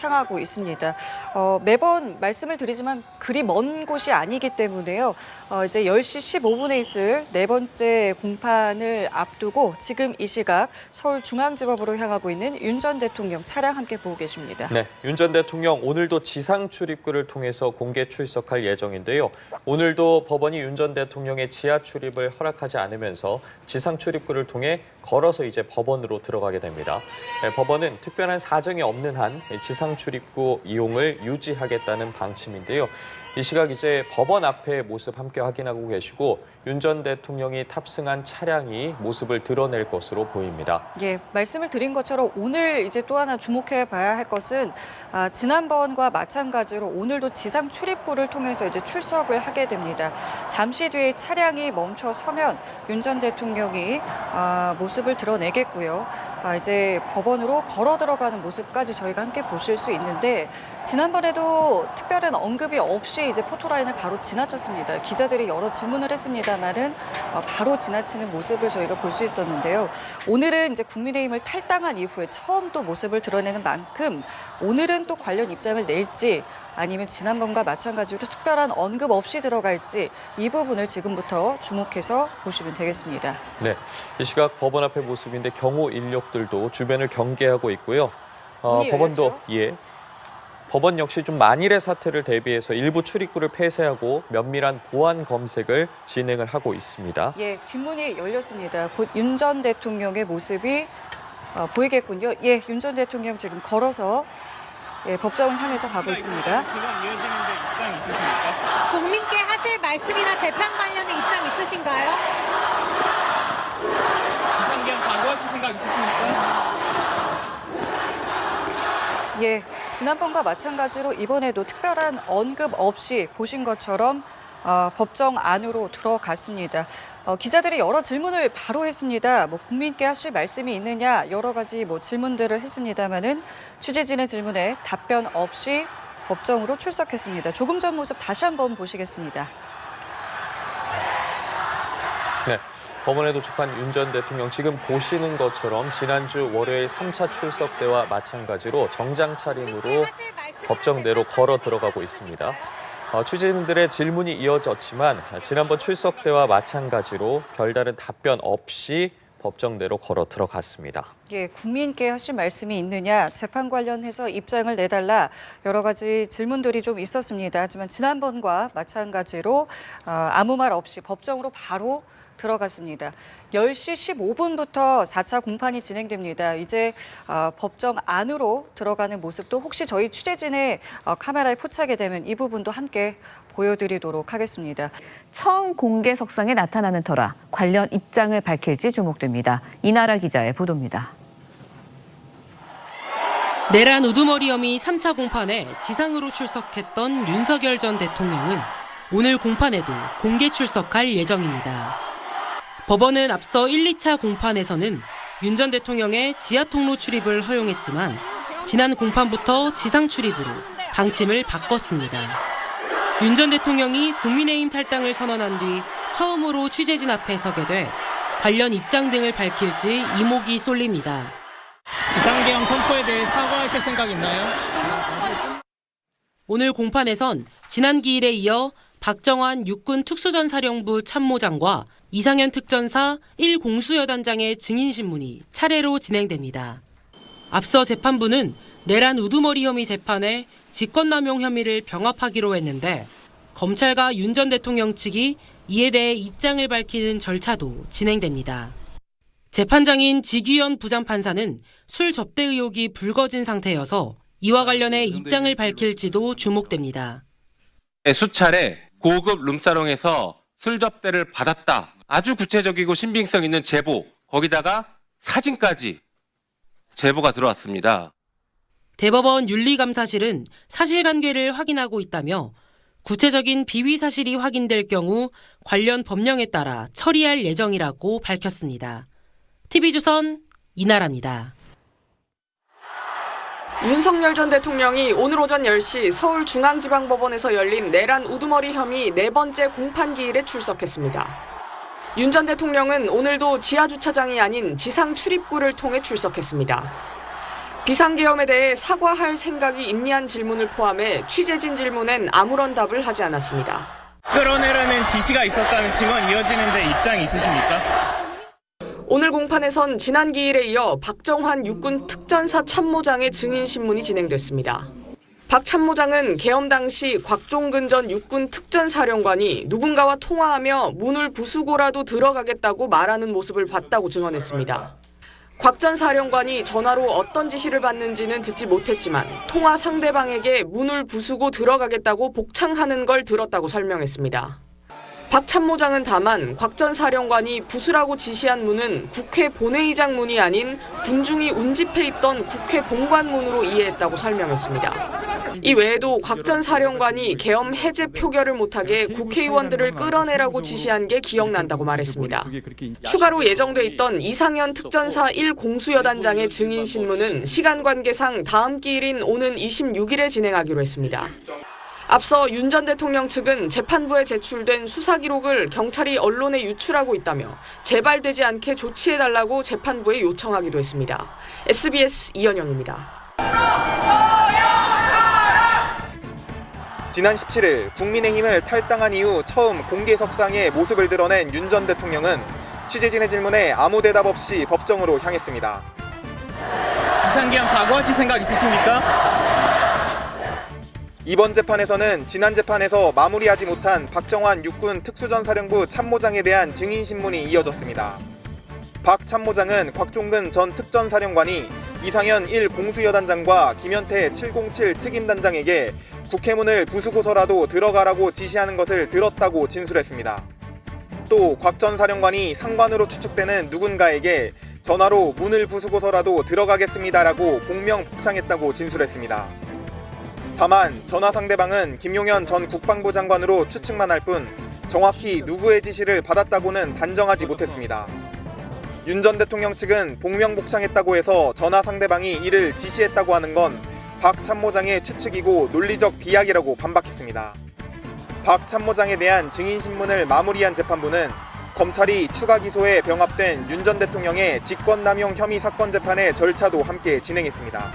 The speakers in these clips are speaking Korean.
향하고 있습니다. 매번 말씀을 드리지만 그리 먼 곳이 아니기 때문에요. 이제 10시 15분에 있을 네 번째 공판을 앞두고 지금 이 시각 서울중앙지법으로 향하고 있는 윤 전 대통령 차량 함께 보고 계십니다. 네, 윤 전 대통령 오늘도 지상 출입구를 통해서 공개 출석할 예정인데요. 오늘도 법원이 윤 전 대통령의 지하 출입을 허락하지 않으면서 지상 출입구를 통해 걸어서 이제 법원으로 들어가게 됩니다. 네, 법원은 특별한 사정이 없는 한 지상 출입구 이용을 유지하겠다는 방침인데요. 이 시각 이제 법원 앞의 모습 함께 확인하고 계시고 윤 전 대통령이 탑승한 차량이 모습을 드러낼 것으로 보입니다. 예, 말씀을 드린 것처럼 오늘 이제 또 하나 주목해 봐야 할 것은 지난번과 마찬가지로 오늘도 지상 출입구를 통해서 이제 출석을 하게 됩니다. 잠시 뒤에 차량이 멈춰 서면 윤 전 대통령이 모습을 드러내겠고요. 이제 법원으로 걸어 들어가는 모습까지 저희가 함께 보실 수 있는데 지난번에도 특별한 언급이 없이 이제 포토라인을 바로 지나쳤습니다. 기자들이 여러 질문을 했습니다만은 바로 지나치는 모습을 저희가 볼 수 있었는데요. 오늘은 이제 국민의힘을 탈당한 이후에 처음 또 모습을 드러내는 만큼 오늘은 또 관련 입장을 낼지 아니면 지난번과 마찬가지로 특별한 언급 없이 들어갈지 이 부분을 지금부터 주목해서 보시면 되겠습니다. 네, 이 시각 법원 앞의 모습인데 경호 인력들도 주변을 경계하고 있고요. 법원도 법원 역시 좀 만일의 사태를 대비해서 일부 출입구를 폐쇄하고 면밀한 보안 검색을 진행을 하고 있습니다. 예, 뒷문이 열렸습니다. 곧 윤 전 대통령의 모습이 보이겠군요. 예, 윤 전 대통령 지금 걸어서 법정을 향해서 가고 있습니다. 지금 이어지는데 입장 있으십니까? 국민께 하실 말씀이나 재판 관련해 입장 있으신가요? 비상계엄 사고하실 생각 있으십니까? 예, 지난번과 마찬가지로 이번에도 특별한 언급 없이 보신 것처럼 법정 안으로 들어갔습니다. 기자들이 여러 질문을 바로 했습니다. 국민께 하실 말씀이 있느냐 여러 가지 질문들을 했습니다만은 취재진의 질문에 답변 없이 법정으로 출석했습니다. 조금 전 모습 다시 한번 보시겠습니다. 네, 법원에 도착한 윤 전 대통령 지금 보시는 것처럼 지난주 월요일 3차 출석 때와 마찬가지로 정장 차림으로 법정 내로 걸어 들어가고 있습니다. 취재진들의 질문이 이어졌지만 지난번 출석 때와 마찬가지로 별다른 답변 없이 법정 내로 걸어 들어갔습니다. 예, 국민께 하실 말씀이 있느냐, 재판 관련해서 입장을 내달라 여러 가지 질문들이 좀 있었습니다. 하지만 지난번과 마찬가지로 아무 말 없이 법정으로 바로 들어갔습니다. 10시 15분부터 4차 공판이 진행됩니다. 이제 법정 안으로 들어가는 모습도 혹시 저희 취재진의 카메라에 포착이 되면 이 부분도 함께 보여드리도록 하겠습니다. 처음 공개 석상에 나타나는 터라 관련 입장을 밝힐지 주목됩니다. 이나라 기자의 보도입니다. 내란 우두머리 혐의 3차 공판에 지상으로 출석했던 윤석열 전 대통령은 오늘 공판에도 공개 출석할 예정입니다. 법원은 앞서 1, 2차 공판에서는 윤 전 대통령의 지하통로 출입을 허용했지만 지난 공판부터 지상 출입으로 방침을 바꿨습니다. 윤 전 대통령이 국민의힘 탈당을 선언한 뒤 처음으로 취재진 앞에 서게 돼 관련 입장 등을 밝힐지 이목이 쏠립니다. 비상계엄 선포에 대해 사과하실 생각 있나요? 오늘 공판에선 지난 기일에 이어 박정환 육군 특수전사령부 참모장과 이상현 특전사 1공수여단장의 증인신문이 차례로 진행됩니다. 앞서 재판부는 내란 우두머리 혐의 재판에 직권남용 혐의를 병합하기로 했는데 검찰과 윤 전 대통령 측이 이에 대해 입장을 밝히는 절차도 진행됩니다. 재판장인 지규현 부장판사는 술 접대 의혹이 불거진 상태여서 이와 관련해 입장을 밝힐지도 주목됩니다. 수차례 고급 룸사롱에서 술 접대를 받았다. 아주 구체적이고 신빙성 있는 제보, 거기다가 사진까지 제보가 들어왔습니다. 대법원 윤리감사실은 사실관계를 확인하고 있다며 구체적인 비위 사실이 확인될 경우 관련 법령에 따라 처리할 예정이라고 밝혔습니다. TV조선 이나라입니다. 윤석열 전 대통령이 오늘 오전 10시 서울중앙지방법원에서 열린 내란 우두머리 혐의 네 번째 공판기일에 출석했습니다. 윤 전 대통령은 오늘도 지하주차장이 아닌 지상 출입구를 통해 출석했습니다. 비상계엄에 대해 사과할 생각이 있냐는 질문을 포함해 취재진 질문엔 아무런 답을 하지 않았습니다. 끌어내라는 지시가 있었다는 증언 이어지는데 입장이 있으십니까? 오늘 공판에선 지난 기일에 이어 박정환 육군 특전사 참모장의 증인 신문이 진행됐습니다. 박 참모장은 계엄 당시 곽종근 전 육군 특전사령관이 누군가와 통화하며 문을 부수고라도 들어가겠다고 말하는 모습을 봤다고 증언했습니다. 곽 전 사령관이 전화로 어떤 지시를 받는지는 듣지 못했지만 통화 상대방에게 문을 부수고 들어가겠다고 복창하는 걸 들었다고 설명했습니다. 박 참모장은 다만 곽 전 사령관이 부수라고 지시한 문은 국회 본회의장 문이 아닌 군중이 운집해 있던 국회 본관문으로 이해했다고 설명했습니다. 이 외에도 곽 전 사령관이 계엄 해제 표결을 못하게 국회의원들을 끌어내라고 지시한 게 기억난다고 말했습니다. 추가로 예정돼 있던 이상현 특전사 1공수여단장의 증인 신문은 시간 관계상 다음 기일인 오는 26일에 진행하기로 했습니다. 앞서 윤 전 대통령 측은 재판부에 제출된 수사 기록을 경찰이 언론에 유출하고 있다며 재발되지 않게 조치해달라고 재판부에 요청하기도 했습니다. SBS 이현영입니다. 지난 17일 국민의힘을 탈당한 이후 처음 공개석상에 모습을 드러낸 윤 전 대통령은 취재진의 질문에 아무 대답 없이 법정으로 향했습니다. 비상계엄 사과하실 생각 있으십니까? 이번 재판에서는 지난 재판에서 마무리하지 못한 박정환 육군 특수전사령부 참모장에 대한 증인신문이 이어졌습니다. 박 참모장은 곽종근 전 특전사령관이 이상현 1공수여단장과 김현태 707 특임단장에게 국회문을 부수고서라도 들어가라고 지시하는 것을 들었다고 진술했습니다. 또 곽 전 사령관이 상관으로 추측되는 누군가에게 전화로 문을 부수고서라도 들어가겠습니다라고 공명 복창했다고 진술했습니다. 다만 전화 상대방은 김용현 전 국방부 장관으로 추측만 할 뿐 정확히 누구의 지시를 받았다고는 단정하지 못했습니다. 윤 전 대통령 측은 복명 복창했다고 해서 전화 상대방이 이를 지시했다고 하는 건 박 참모장의 추측이고 논리적 비약이라고 반박했습니다. 박 참모장에 대한 증인신문을 마무리한 재판부는 검찰이 추가 기소에 병합된 윤 전 대통령의 직권남용 혐의 사건 재판의 절차도 함께 진행했습니다.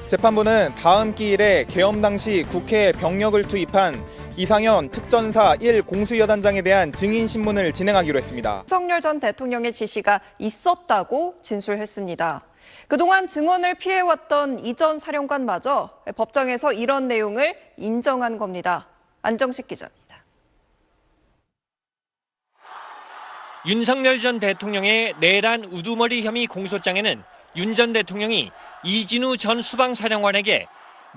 재판부는 다음 기일에 계엄 당시 국회에 병력을 투입한 이상현 특전사 1공수여단장에 대한 증인신문을 진행하기로 했습니다. 윤석열 전 대통령의 지시가 있었다고 진술했습니다. 그동안 증언을 피해왔던 이 전 사령관마저 법정에서 이런 내용을 인정한 겁니다. 안정식 기자입니다. 윤석열 전 대통령의 내란 우두머리 혐의 공소장에는 윤 전 대통령이 이진우 전 수방사령관에게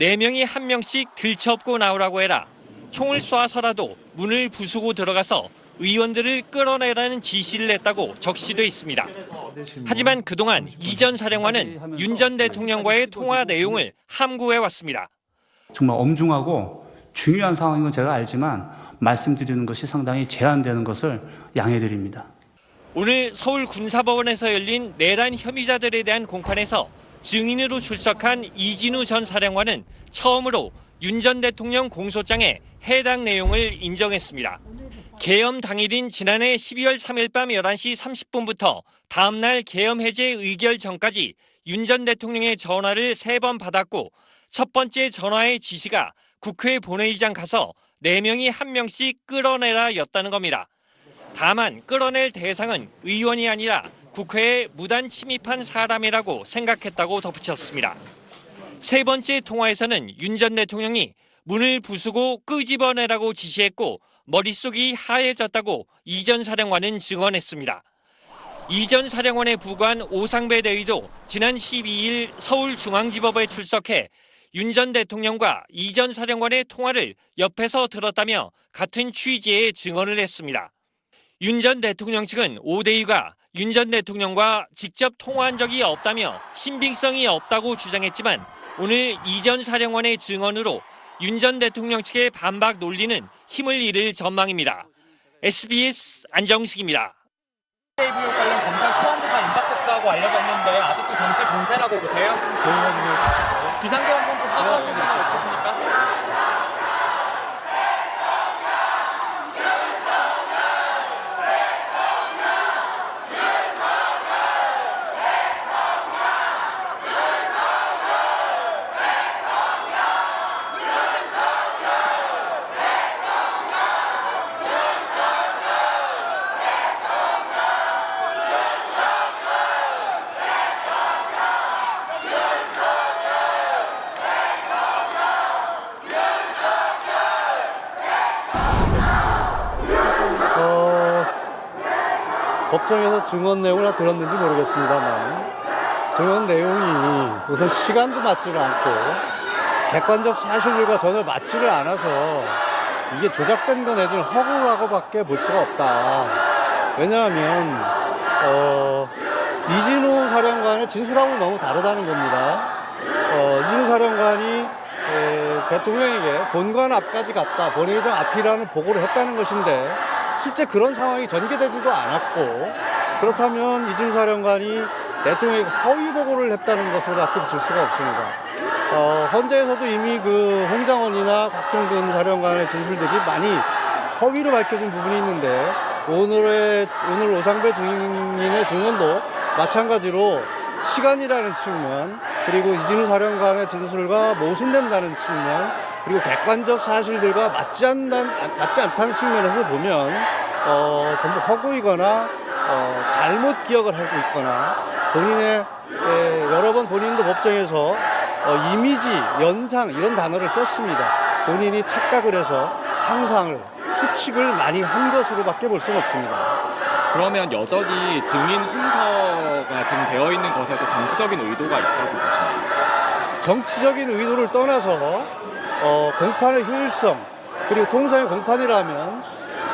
4명이 1명씩 들쳐업고 나오라고 해라. 총을 쏴서라도 문을 부수고 들어가서 의원들을 끌어내라는 지시를 했다고 적시돼 있습니다. 하지만 그동안 이 전 사령관은 윤 전 대통령과의 통화 내용을 함구해 왔습니다. 정말 엄중하고 중요한 상황인 건 제가 알지만 말씀드리는 것이 상당히 제한되는 것을 양해드립니다. 오늘 서울 군사법원에서 열린 내란 혐의자들에 대한 공판에서 증인으로 출석한 이진우 전 사령관은 처음으로 윤 전 대통령 공소장에 해당 내용을 인정했습니다. 계엄 당일인 지난해 12월 3일 밤 11시 30분부터 다음 날 계엄 해제 의결 전까지 윤 전 대통령의 전화를 3번 받았고 첫 번째 전화의 지시가 국회 본회의장 가서 4명이 1명씩 끌어내라 였다는 겁니다. 다만 끌어낼 대상은 의원이 아니라 국회에 무단 침입한 사람이라고 생각했다고 덧붙였습니다. 세 번째 통화에서는 윤 전 대통령이 문을 부수고 끄집어내라고 지시했고 머릿속이 하얘졌다고 이 전 사령관은 증언했습니다. 이 전 사령관의 부관 오상배 대위도 지난 12일 서울중앙지법에 출석해 윤 전 대통령과 이 전 사령관의 통화를 옆에서 들었다며 같은 취지의 증언을 했습니다. 윤 전 대통령 측은 오 대위가 윤 전 대통령과 직접 통화한 적이 없다며 신빙성이 없다고 주장했지만 오늘 이 전 사령관의 증언으로 윤 전 대통령 측의 반박 논리는 힘을 잃을 전망입니다. SBS 안정식입니다. 부역 관련 검찰 소환조사 임박했다고 알려졌는데 아직도 정치 공세라고 보세요? 비상계엄 선포 사과하실 생각 없으십니까? 법정에서 증언 내용을 다 들었는지 모르겠습니다만 증언 내용이 우선 시간도 맞지를 않고 객관적 사실들과 전혀 맞지를 않아서 이게 조작된 거 내지는 허구라고밖에 볼 수가 없다. 왜냐하면 이진우 사령관의 진술하고 너무 다르다는 겁니다. 이진우 사령관이 대통령에게 본관 앞까지 갔다, 본회의장 앞이라는 보고를 했다는 것인데 실제 그런 상황이 전개되지도 않았고, 그렇다면 이진우 사령관이 대통령에게 허위 보고를 했다는 것으로밖에 붙일 수가 없습니다. 헌재에서도 이미 그 홍장원이나 곽종근 사령관의 진술들이 많이 허위로 밝혀진 부분이 있는데 오늘 오상배 증인의 증언도 마찬가지로 시간이라는 측면, 그리고 이진우 사령관의 진술과 모순된다는 측면, 그리고 객관적 사실들과 맞지 않다는 측면에서 보면 전부 허구이거나 잘못 기억을 하고 있거나 본인의 여러 번 본인도 법정에서 이미지, 연상 이런 단어를 썼습니다. 본인이 착각을 해서 상상을, 추측을 많이 한 것으로밖에 볼 수는 없습니다. 그러면 여전히 증인 순서가 지금 되어 있는 것에도 정치적인 의도가 있다고 보시나요? 정치적인 의도를 떠나서 공판의 효율성, 그리고 통상의 공판이라면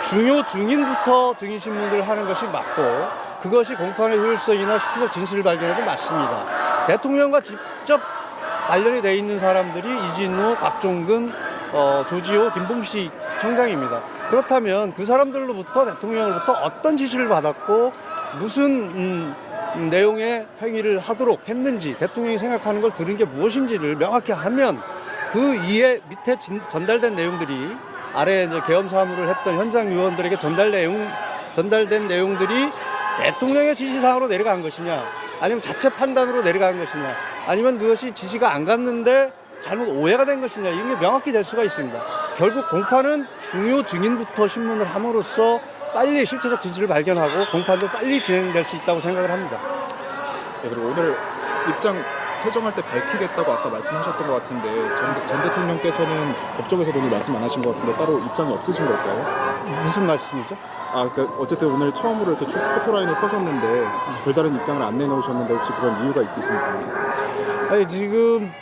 중요 증인부터 증인 신문을 하는 것이 맞고, 그것이 공판의 효율성이나 실질적 진실 발견에도 맞습니다. 대통령과 직접 관련이 돼 있는 사람들이 이진우, 곽종근, 조지호, 김봉식 청장입니다. 그렇다면 그 사람들로부터 대통령으로부터 어떤 지시를 받았고 무슨 내용의 행위를 하도록 했는지, 대통령이 생각하는 걸 들은 게 무엇인지를 명확히 하면 그 이에 밑에 전달된 내용들이, 아래 이제 계엄 사무를 했던 현장 요원들에게 전달된 내용들이 대통령의 지시사항으로 내려간 것이냐, 아니면 자체 판단으로 내려간 것이냐, 아니면 그것이 지시가 안 갔는데 잘못 오해가 된 것이냐, 이게 명확히 될 수가 있습니다. 결국 공판은 중요 증인부터 신문을 함으로써 빨리 실체적 진실을 발견하고 공판도 빨리 진행될 수 있다고 생각을 합니다. 네, 그리고 오늘 입장 퇴정할 때 밝히겠다고 아까 말씀하셨던 것 같은데 전 대통령께서는 법정에서도 오늘 말씀 안 하신 것 같은데 따로 입장이 없으신 걸까요? 무슨 말씀이죠? 그러니까 어쨌든 오늘 처음으로 이렇게 포토라인에 서셨는데 별다른 입장을 안 내놓으셨는데 혹시 그런 이유가 있으신지? 아니, 지금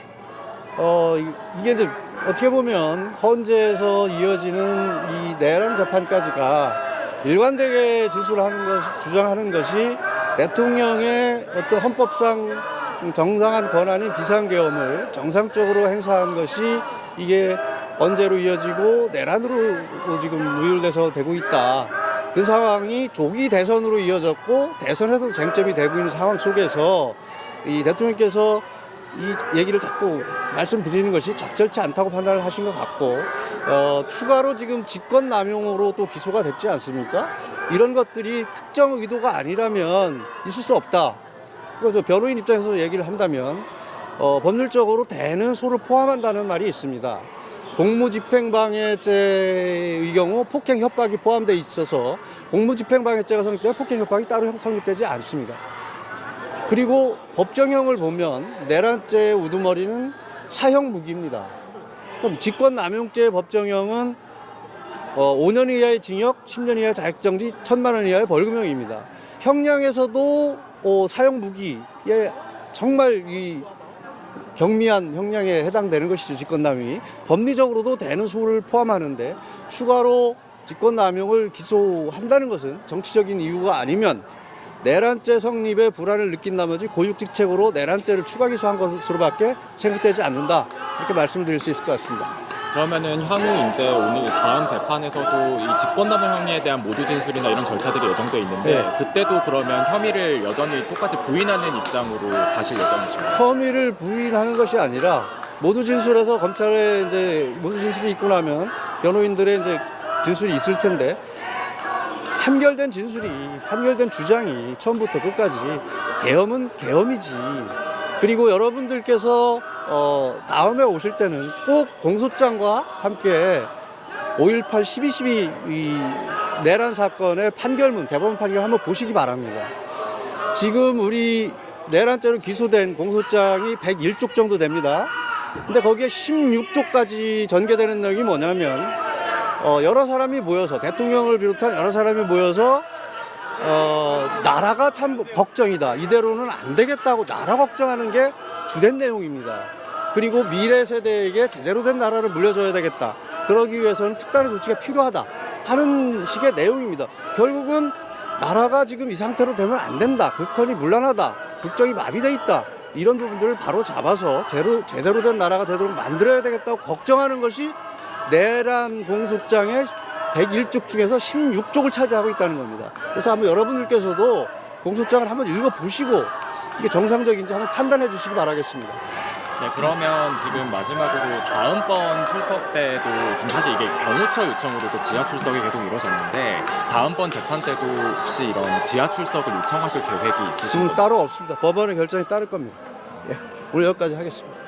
이게 이제 어떻게 보면 헌재에서 이어지는 이 내란 재판까지가 일관되게 주장하는 것이 대통령의 어떤 헌법상 정당한 권한인 비상계엄을 정상적으로 행사한 것이 이게 언제로 이어지고 내란으로 지금 무율돼서 되고 있다. 그 상황이 조기 대선으로 이어졌고 대선에서도 쟁점이 되고 있는 상황 속에서 이 대통령께서 이 얘기를 자꾸 말씀드리는 것이 적절치 않다고 판단을 하신 것 같고, 추가로 지금 직권남용으로 또 기소가 됐지 않습니까? 이런 것들이 특정 의도가 아니라면 있을 수 없다. 저 변호인 입장에서 얘기를 한다면 법률적으로 대는 소를 포함한다는 말이 있습니다. 공무집행방해죄의 경우 폭행 협박이 포함되어 있어서 공무집행방해죄가 성립되면 폭행 협박이 따로 성립되지 않습니다. 그리고 법정형을 보면 내란죄의 우두머리는 사형 무기입니다. 그럼 직권남용죄의 법정형은 5년 이하의 징역, 10년 이하의 자격정지, 1,000만 원 이하의 벌금형입니다. 형량에서도 사형 무기에 정말 이 경미한 형량에 해당되는 것이죠. 직권남용이 법리적으로도 되는 수를 포함하는데 추가로 직권남용을 기소한다는 것은 정치적인 이유가 아니면 내란죄 성립에 불안을 느낀 나머지 고육직책으로 내란죄를 추가 기소한 것으로밖에 생각되지 않는다, 이렇게 말씀드릴 수 있을 것 같습니다. 그러면은 향후 이제 오늘 다음 재판에서도 이 직권남용 혐의에 대한 모두 진술이나 이런 절차들이 예정돼 있는데 네. 그때도 그러면 혐의를 여전히 똑같이 부인하는 입장으로 가실 예정이신가요? 혐의를 부인하는 것이 아니라 모두 진술에서 검찰에 이제 모두 진술이 있고 나면 변호인들의 이제 진술이 있을 텐데, 한결된 주장이 처음부터 끝까지 계엄은 계엄이지. 그리고 여러분들께서 다음에 오실 때는 꼭 공소장과 함께 5.18 12.12 이 내란 사건의 판결문, 대법원 판결 한번 보시기 바랍니다. 지금 우리 내란죄로 기소된 공소장이 101쪽 정도 됩니다. 근데 거기에 16쪽까지 전개되는 내용이 뭐냐면 여러 사람이 모여서, 대통령을 비롯한 여러 사람이 모여서 나라가 참 걱정이다. 이대로는 안 되겠다고 나라 걱정하는 게 주된 내용입니다. 그리고 미래 세대에게 제대로 된 나라를 물려줘야 되겠다. 그러기 위해서는 특단의 조치가 필요하다 하는 식의 내용입니다. 결국은 나라가 지금 이 상태로 되면 안 된다. 국헌이 문란하다. 국정이 마비돼 있다. 이런 부분들을 바로 잡아서 제대로 된 나라가 되도록 만들어야 되겠다고 걱정하는 것이 내란 공소장의 101쪽 중에서 16쪽을 차지하고 있다는 겁니다. 그래서 한번 여러분들께서도 공소장을 한번 읽어보시고 이게 정상적인지 한번 판단해 주시기 바라겠습니다. 네, 그러면 지금 마지막으로 다음번 출석 때도 지금 사실 이게 경호처 요청으로도 지하 출석이 계속 이루어졌는데 다음번 재판 때도 혹시 이런 지하 출석을 요청하실 계획이 있으신가요? 지금 따로 없습니다. 법원의 결정에 따를 겁니다. 예, 오늘 여기까지 하겠습니다.